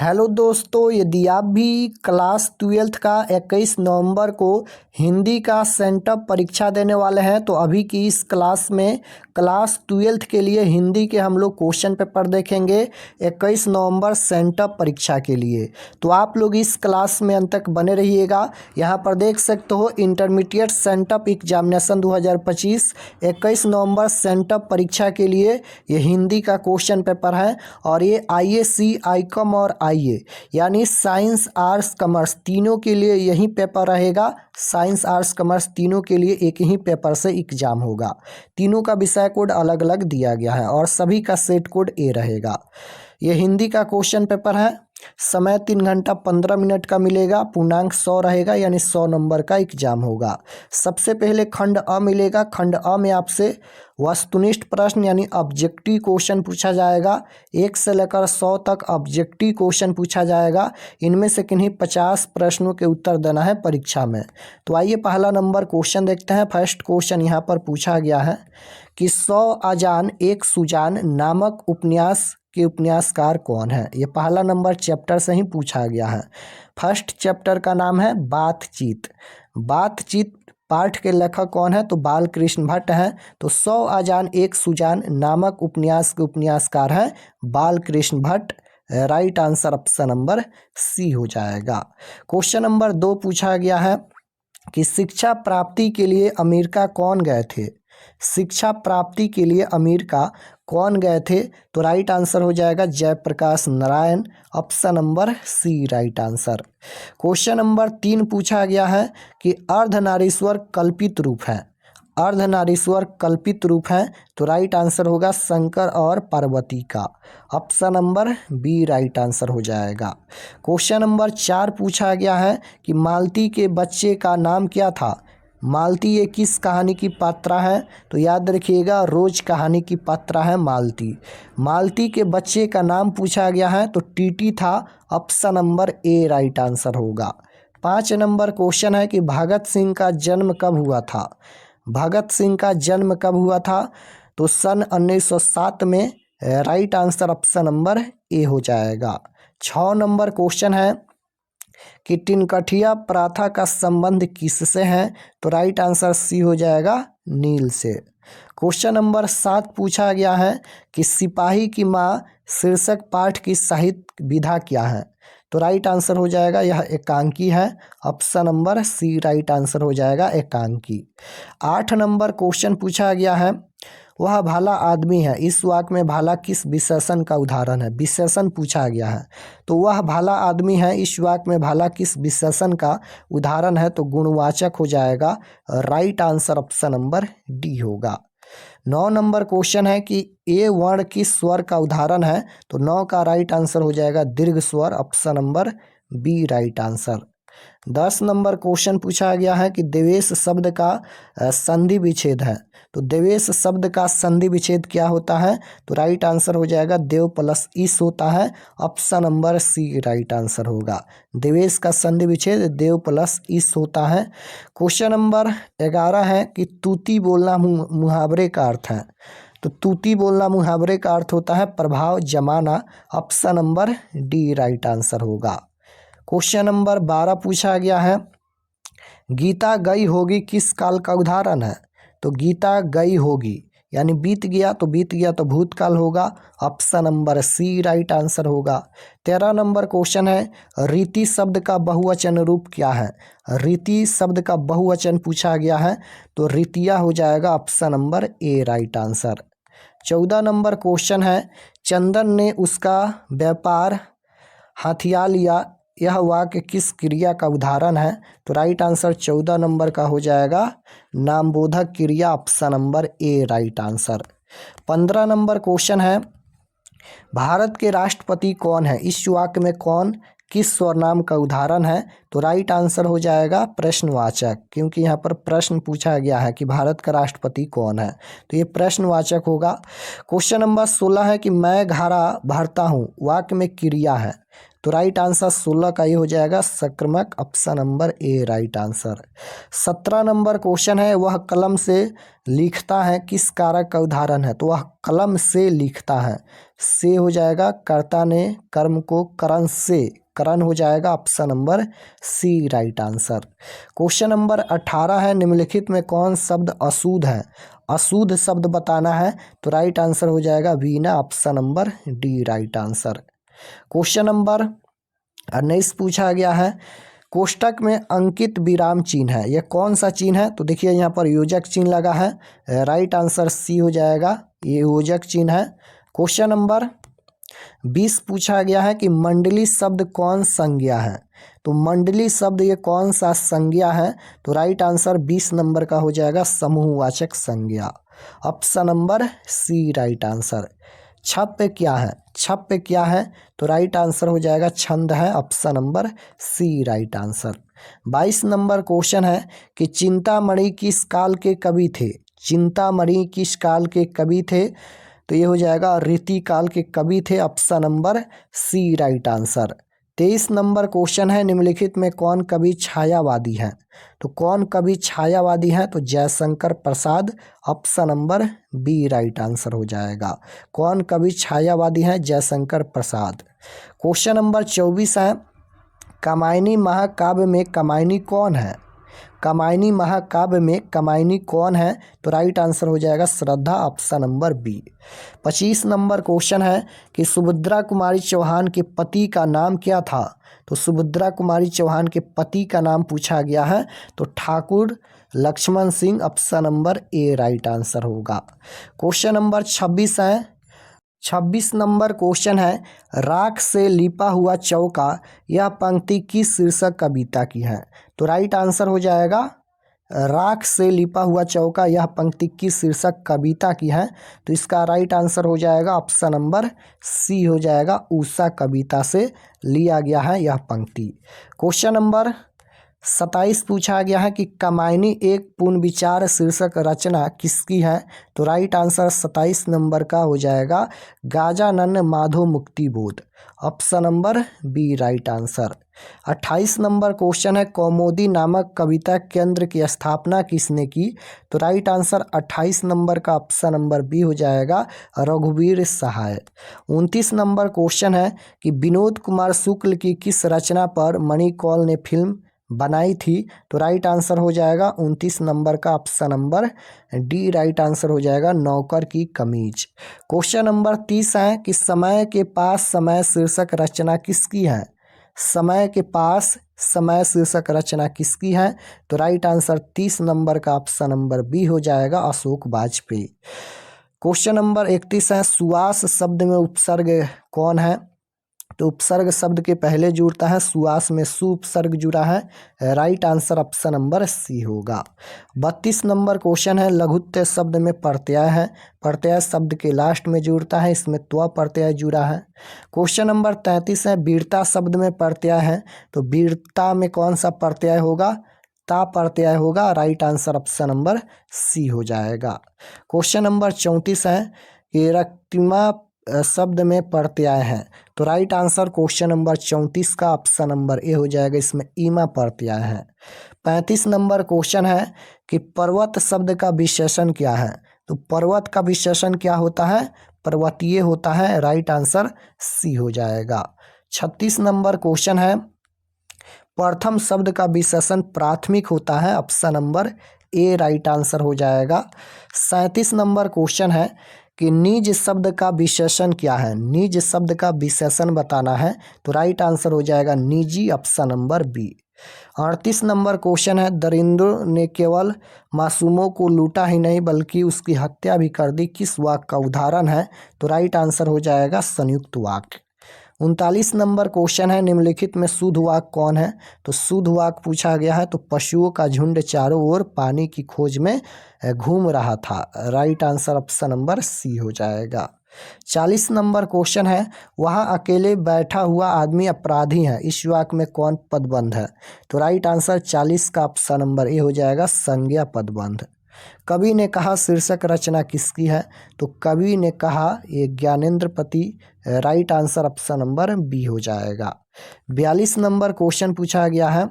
Hello दोस्तों, यदि आप भी क्लास 12th का 21 नवंबर को हिंदी का सेंटअप परीक्षा देने वाले हैं तो अभी की इस क्लास में क्लास 12th के लिए हिंदी के हम लोग क्वेश्चन पेपर देखेंगे 21 नवंबर सेंटअप परीक्षा के लिए। तो आप लोग इस क्लास में अंत तक बने रहिएगा। यहाँ पर देख सकते हो इंटरमीडिएट सेंटअप एग्जामिनेशन 2025 21 नवंबर सेंटअप परीक्षा के लिए ये हिंदी का क्वेश्चन पेपर है और ये आईएसी, आईकॉम और आईए यानी साइंस आर्ट्स कॉमर्स तीनों के लिए यही पेपर रहेगा। साइंस आर्ट्स कॉमर्स तीनों के लिए एक ही पेपर से एग्जाम होगा। तीनों का विषय कोड अलग अलग दिया गया है और सभी का सेट कोड ए रहेगा। ये हिंदी का क्वेश्चन पेपर है। समय 3 घंटा 15 मिनट का मिलेगा। पूर्णांक 100 रहेगा यानी 100 नंबर का एग्जाम होगा। सबसे पहले खंड अ मिलेगा। खंड अ में आपसे वस्तुनिष्ठ प्रश्न यानी ऑब्जेक्टिव क्वेश्चन पूछा जाएगा। 1 से लेकर 100 तक ऑब्जेक्टिव क्वेश्चन पूछा जाएगा। इनमें से किन्हीं 50 प्रश्नों के उत्तर देना है परीक्षा में। तो आइए पहला नंबर क्वेश्चन देखते हैं। फर्स्ट क्वेश्चन यहाँ पर पूछा गया है कि 100 आजान एक सुजान नामक उपन्यास के उपन्यासकार कौन है। ये पहला नंबर चैप्टर से ही पूछा गया है। फर्स्ट चैप्टर का नाम है बातचीत। बातचीत पाठ के लेखक कौन है तो बालकृष्ण भट्ट हैं। तो 100 आजान एक सुजान नामक उपन्यास के उपन्यासकार हैं Balkrishna Bhatt. Right answer option number C हो जाएगा। क्वेश्चन नंबर 2 पूछा गया है कि शिक्षा प्राप्ति के लिए अमेरिका कौन गए थे। शिक्षा प्राप्ति के लिए अमेरिका कौन गए थे तो राइट आंसर हो जाएगा Jayaprakash Narayan. Option number C right answer. Question number 3 पूछा गया है कि अर्धनारीश्वर कल्पित रूप है। अर्धनारीश्वर कल्पित रूप है तो राइट आंसर होगा शंकर और पार्वती का। Option number B right answer हो जाएगा। क्वेश्चन नंबर 4 पूछा गया है कि मालती के बच्चे का नाम क्या था। मालती ये किस कहानी की पात्रा है तो याद रखिएगा रोज कहानी की पात्रा है मालती। मालती के बच्चे का नाम पूछा गया है तो टीटी था। Option number A right answer होगा। 5 नंबर क्वेश्चन है कि भगत सिंह का जन्म कब हुआ था। भगत सिंह का जन्म कब हुआ था तो सन 1907 में। राइट आंसर ऑप्शन नंबर ए हो जाएगा। 6 नंबर क्वेश्चन है कि तिनकठिया प्रथा का संबंध किससे है तो राइट आंसर सी हो जाएगा नील से। क्वेश्चन नंबर 7 पूछा गया है कि सिपाही की माँ शीर्षक पाठ की साहित्य विधा क्या है तो राइट आंसर हो जाएगा यह एकांकी है। Option number C right answer हो जाएगा एकांकी। 8 नंबर क्वेश्चन पूछा गया है वह भला आदमी है। इस वाक्य में भला किस विशेषण का उदाहरण है। विशेषण पूछा गया है तो वह भला आदमी है इस वाक्य में भला किस विशेषण का उदाहरण है तो गुणवाचक हो जाएगा। Right answer option number D होगा। 9 नंबर क्वेश्चन है कि ए वर्ण किस स्वर का उदाहरण है तो 9 का राइट आंसर हो जाएगा दीर्घ स्वर। Option number B right answer. 10 number question पूछा गया है कि देवेश शब्द का संधि विच्छेद है तो देवेश शब्द का संधि विच्छेद क्या होता है तो राइट आंसर हो जाएगा देव प्लस इस होता है। Option number C right answer होगा। देवेश का संधि विच्छेद देव प्लस इस होता है। क्वेश्चन नंबर 11 है कि तूती बोलना मुहावरे का अर्थ है तो तूती बोलना मुहावरे का अर्थ होता है प्रभाव जमाना। Option number D right answer होगा। क्वेश्चन नंबर 12 पूछा गया है गीता गई होगी किस काल का उदाहरण है तो गीता गई होगी यानी बीत गया तो भूतकाल होगा। Option number C right answer होगा। 13 नंबर क्वेश्चन है रीति शब्द का बहुवचन रूप क्या है। रीति शब्द का बहुवचन पूछा गया है तो रीतिया हो जाएगा। Option number A right answer. 14 number question है चंदन ने उसका व्यापार हथिया लिया यह वाक्य किस क्रिया का उदाहरण है तो राइट आंसर 14 नंबर का हो जाएगा नामबोधक क्रिया। Option number A right answer. 15 number question है भारत के राष्ट्रपति कौन है। इस वाक्य में कौन किस स्वरनाम का उदाहरण है तो राइट आंसर हो जाएगा प्रश्नवाचक क्योंकि यहाँ पर प्रश्न पूछा गया है कि भारत का राष्ट्रपति कौन है तो ये प्रश्नवाचक होगा। क्वेश्चन नंबर 16 है कि मैं घड़ा भरता हूँ वाक्य में क्रिया है तो राइट आंसर 16 का ये हो जाएगा सक्रमक। Option number A right answer. 17 number question है वह कलम से लिखता है किस कारक का उदाहरण है तो वह कलम से लिखता है से हो जाएगा, कर्ता ने कर्म को करण से, करण हो जाएगा option number C right answer. Question number 18 है, निम्नलिखित में कौन शब्द अशुद्ध है? अशुद्ध शब्द बताना है तो राइट आंसर हो जाएगा वीणा, option number D right answer. Question number 19 पूछा गया है, कोष्टक में अंकित विराम चिन्ह है, यह कौन सा चिन्ह है? तो देखिए यहाँ पर योजक चिन्ह लगा है, राइट आंसर सी हो जाएगा, ये योजक चिन्ह है। क्वेश्चन नंबर 20 पूछा गया है कि मंडली शब्द कौन संज्ञा है? तो मंडली शब्द ये कौन सा संज्ञा है? तो राइट आंसर 20 नंबर का हो जाएगा समूहवाचक संज्ञा, option number C right answer. छप पे क्या है? छप पे क्या है? तो राइट आंसर हो जाएगा छंद है, option number C right answer. 22 number question है कि चिंतामणि किस काल के कवि थे? चिंतामणि किस काल के कवि थे? तो ये हो जाएगा रीति काल के कवि थे, option number C right answer. 23 number question है, निम्नलिखित में कौन कवि छायावादी है? तो कौन कवि छायावादी है? तो Jaishankar Prasad, option number B right answer हो जाएगा। कौन कवि छायावादी है? जयशंकर प्रसाद। क्वेश्चन नंबर 24 है, कामायनी महाकाव्य में कामायनी कौन है? कामायनी महाकाव्य में कामायनी कौन है? तो राइट आंसर हो जाएगा श्रद्धा, option number B. 25 number question है कि सुभद्रा कुमारी चौहान के पति का नाम क्या था? तो सुभद्रा कुमारी चौहान के पति का नाम पूछा गया है, तो Thakur Lakshman Singh, option number A right answer होगा। क्वेश्चन नंबर 26 है, 26 नंबर क्वेश्चन है, राख से लिपा हुआ चौका, यह पंक्ति किस शीर्षक कविता की है? तो राइट आंसर हो जाएगा राख से लिपा हुआ चौका, यह पंक्ति किस शीर्षक कविता की है? तो इसका राइट आंसर हो जाएगा ऑप्शन नंबर सी हो जाएगा, उषा कविता से लिया गया है यह पंक्ति। क्वेश्चन नंबर 27 पूछा गया है कि कामायनी एक पूर्ण विचार शीर्षक रचना किसकी है? तो राइट आंसर 27 नंबर का हो जाएगा गाजानन Madhav Muktibodh, option number B right answer. 28 number question है, कौमुदी नामक कविता केंद्र की स्थापना किसने की? तो राइट आंसर 28 नंबर का ऑप्शन नंबर बी हो जाएगा रघुवीर सहाय। 29 नंबर क्वेश्चन है कि विनोद कुमार शुक्ल की किस रचना पर मणि कौल ने फिल्म बनाई थी? तो राइट आंसर हो जाएगा 29 नंबर का option number D right answer हो जाएगा नौकर की कमीज। क्वेश्चन नंबर 30 है कि समय के पास समय शीर्षक रचना किसकी है? समय के पास समय शीर्षक रचना किसकी है? तो राइट आंसर 30 नंबर का ऑप्शन नंबर बी हो जाएगा अशोक वाजपेयी। क्वेश्चन नंबर 31 है, सुआस शब्द में उपसर्ग कौन है? तो उपसर्ग शब्द के पहले जुड़ता है, सुआस में सु उपसर्ग जुड़ा है, right answer option number C होगा। 32 नंबर क्वेश्चन है, लघुत्तय शब्द में प्रत्यय है, प्रत्यय शब्द के लास्ट में जुड़ता है, इसमें त्व प्रत्यय जुड़ा है। क्वेश्चन नंबर 33 है, वीरता शब्द में प्रत्यय है, तो वीरता में कौन सा प्रत्यय होगा? ता प्रत्यय होगा, right answer option number C हो जाएगा। क्वेश्चन नंबर 34 है कि रक्तिमा शब्द में प्रत्यय है, तो राइट आंसर क्वेश्चन नंबर 34 का ऑप्शन नंबर ए हो जाएगा, इसमें ईमा प्रत्यय है। 35 नंबर क्वेश्चन है कि पर्वत शब्द का विशेषण क्या है? तो पर्वत का विशेषण क्या होता है? पर्वतीय होता है, राइट आंसर सी हो जाएगा। 36 नंबर क्वेश्चन है, प्रथम शब्द का विशेषण प्राथमिक होता है, option number A right answer हो जाएगा। 37 नंबर क्वेश्चन है कि निज शब्द का विशेषण क्या है? निज शब्द का विशेषण बताना है, तो राइट आंसर हो जाएगा निजी, option number B. 38 number question है, दरिंद्र ने केवल मासूमों को लूटा ही नहीं बल्कि उसकी हत्या भी कर दी, किस वाक्य का उदाहरण है? तो राइट आंसर हो जाएगा संयुक्त वाक्य। 39 नंबर क्वेश्चन है, निम्नलिखित में शुद्ध वाक्य कौन है? तो शुद्ध वाक्य पूछा गया है, तो पशुओं का झुंड चारों ओर पानी की खोज में घूम रहा था, right answer option number C हो जाएगा। 40 नंबर क्वेश्चन है, वहाँ अकेले बैठा हुआ आदमी अपराधी है, इस वाक्य में कौन पदबंध है? तो राइट आंसर 40 का ऑप्शन नंबर ए हो जाएगा संज्ञा पदबंध। कवि ने कहा शीर्षक रचना किसकी है? तो कवि ने कहा ये Gyanendrapati, right answer option number B हो जाएगा। 42 नंबर क्वेश्चन पूछा गया है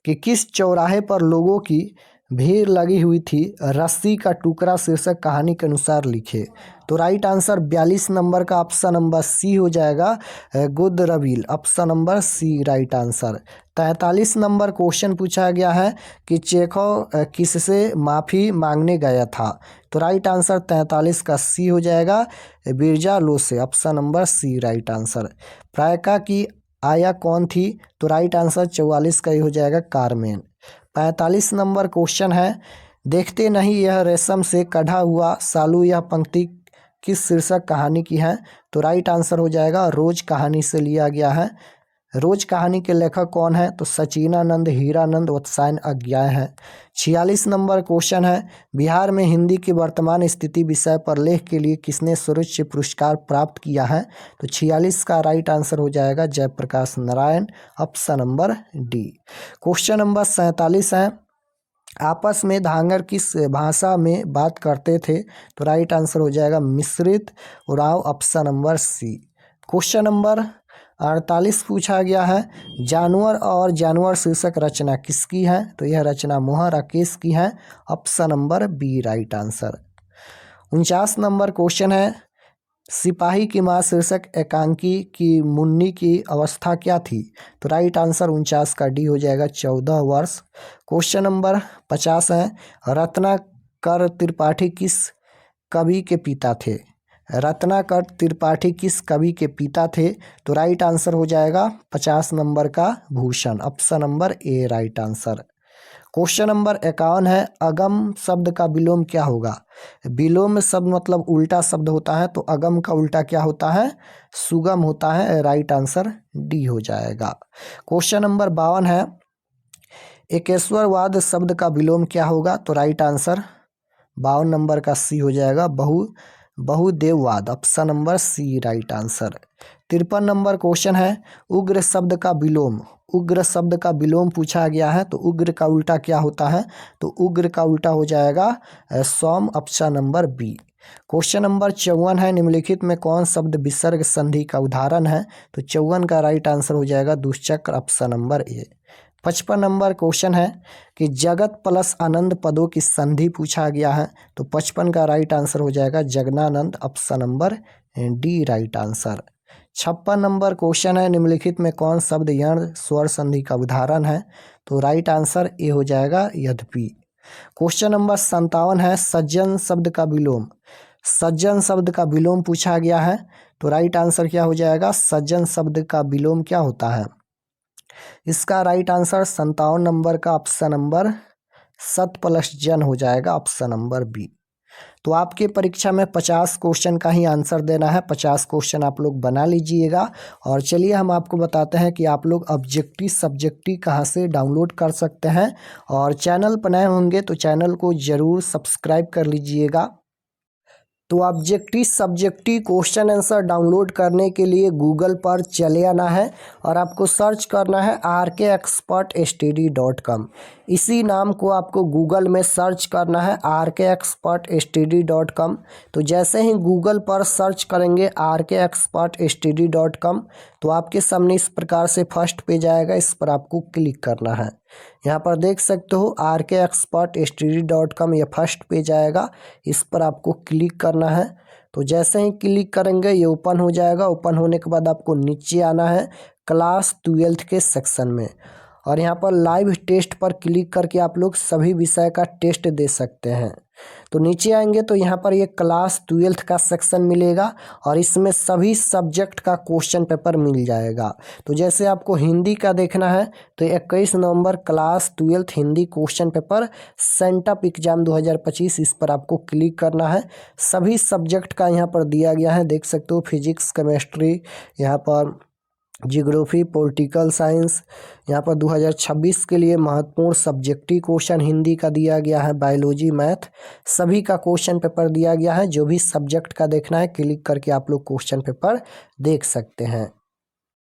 कि किस चौराहे पर लोगों की भीड़ लगी हुई थी, रस्सी का टुकड़ा शीर्षक कहानी के अनुसार लिखे। तो राइट आंसर 42 नंबर का ऑप्शन नंबर सी हो जाएगा, गुदरबिल, option number C right answer. 43 number question पूछा गया है कि चेखव किससे माफ़ी मांगने गया था। तो राइट आंसर 43 का सी हो जाएगा, बिरजा लो से, option number C right answer. प्रायका की आया कौन थी। तो राइट आंसर 44 का ही हो जाएगा, कारमेन। 45 नंबर क्वेश्चन है, देखते नहीं यह रेशम से कढ़ा हुआ सालू, यह पंक्ति किस शीर्षक कहानी की है। तो राइट आंसर हो जाएगा, रोज कहानी से लिया गया है। रोज कहानी के लेखक कौन है। तो सचिनानंद, हीरानंद, वत्सायन अज्ञाय है। 46 नंबर क्वेश्चन है, बिहार में हिंदी की वर्तमान स्थिति विषय पर लेख के लिए किसने सर्वोच्च पुरस्कार प्राप्त किया है। तो 46 का राइट आंसर हो जाएगा, Jayaprakash Narayan, option number D. Question number 47 है, आपस में धांगर किस भाषा में बात करते थे। तो राइट आंसर हो जाएगा, मिश्रित उराव, option number C. Question number 48 पूछा गया है, जानवर और जानवर शीर्षक रचना किसकी है। तो यह रचना मोहन राकेश की है, option number B right answer. 49 number question है, सिपाही की माँ शीर्षक एकांकी की मुन्नी की अवस्था क्या थी। तो राइट आंसर 49 का डी हो जाएगा, 14 वर्ष। क्वेश्चन नंबर 50 है, रत्नाकर त्रिपाठी किस कवि के पिता थे। रत्नाकर त्रिपाठी किस कवि के पिता थे। तो राइट आंसर हो जाएगा 50 नंबर का Bhushan, option number A right answer. Question number 51 है, अगम शब्द का विलोम क्या होगा। विलोम शब्द मतलब उल्टा शब्द होता है, तो अगम का उल्टा क्या होता है, सुगम होता है, राइट आंसर डी हो जाएगा। क्वेश्चन नंबर 52 है, एकेश्वरवाद शब्द का विलोम क्या होगा। तो राइट आंसर 52 नंबर का सी हो जाएगा, बहुदेववाद, option number C right answer. 53 number question है, उग्र शब्द का विलोम, उग्र शब्द का विलोम पूछा गया है। तो उग्र का उल्टा क्या होता है। तो उग्र का उल्टा हो जाएगा सौम, option number B. Question number 54 है, निम्नलिखित में कौन शब्द विसर्ग संधि का उदाहरण है। तो 54 का राइट आंसर हो जाएगा दुष्चक्र, option number A. 55 number question है कि जगत प्लस आनंद पदों की संधि पूछा गया है। तो 55 का राइट आंसर हो जाएगा जगनानंद, option number D right answer. 56 number question है, निम्नलिखित में कौन शब्द यण स्वर संधि का उदाहरण है। तो राइट आंसर ए हो जाएगा, यद्यपि। क्वेश्चन नंबर 57 है, सज्जन शब्द का विलोम, सज्जन शब्द का विलोम पूछा गया है। तो राइट आंसर क्या हो जाएगा, सज्जन शब्द का विलोम क्या होता है। इसका राइट आंसर 57 नंबर का ऑप्शन नंबर सत प्लस जन हो जाएगा, ऑप्शन नंबर बी। तो आपके परीक्षा में 50 क्वेश्चन का ही आंसर देना है, 50 क्वेश्चन आप लोग बना लीजिएगा। और चलिए हम आपको बताते हैं कि आप लोग ऑब्जेक्टिव सब्जेक्टिव कहाँ से डाउनलोड कर सकते हैं। और चैनल पर नए होंगे तो चैनल को ज़रूर सब्सक्राइब कर लीजिएगा। तो objective subjective question answer download करने के लिए गूगल पर चले आना है और आपको सर्च करना है rkexpertstdy.com। इसी नाम को आपको गूगल में सर्च करना है, rkexpertstdy.com। तो जैसे ही गूगल पर सर्च करेंगे rkexpertstdy.com तो आपके सामने इस प्रकार से फर्स्ट पेज आएगा, इस पर आपको क्लिक करना है। यहाँ पर देख सकते हो rkexpertstdy.com, ये फर्स्ट पेज आएगा, इस पर आपको क्लिक करना है। तो जैसे ही क्लिक करेंगे ये ओपन हो जाएगा। ओपन होने के बाद आपको नीचे आना है क्लास 12 के सेक्शन में, और यहाँ पर लाइव टेस्ट पर क्लिक करके आप लोग सभी विषय का टेस्ट दे सकते हैं। तो नीचे आएंगे तो यहाँ पर ये क्लास 12 का सेक्शन मिलेगा और इसमें सभी सब्जेक्ट का क्वेश्चन पेपर मिल जाएगा। तो जैसे आपको हिंदी का देखना है तो 21 नवंबर class 12 Hindi question paper sent up exam 2025, इस पर आपको क्लिक करना है। सभी सब्जेक्ट का यहाँ पर दिया गया है, देख सकते हो, फिजिक्स, केमिस्ट्री, यहाँ पर जियोग्राफी, पॉलिटिकल साइंस, यहाँ पर 2026 के लिए महत्वपूर्ण सब्जेक्टिव क्वेश्चन हिंदी का दिया गया है, बायोलॉजी, मैथ, सभी का क्वेश्चन पेपर दिया गया है। जो भी सब्जेक्ट का देखना है क्लिक करके आप लोग क्वेश्चन पेपर देख सकते हैं।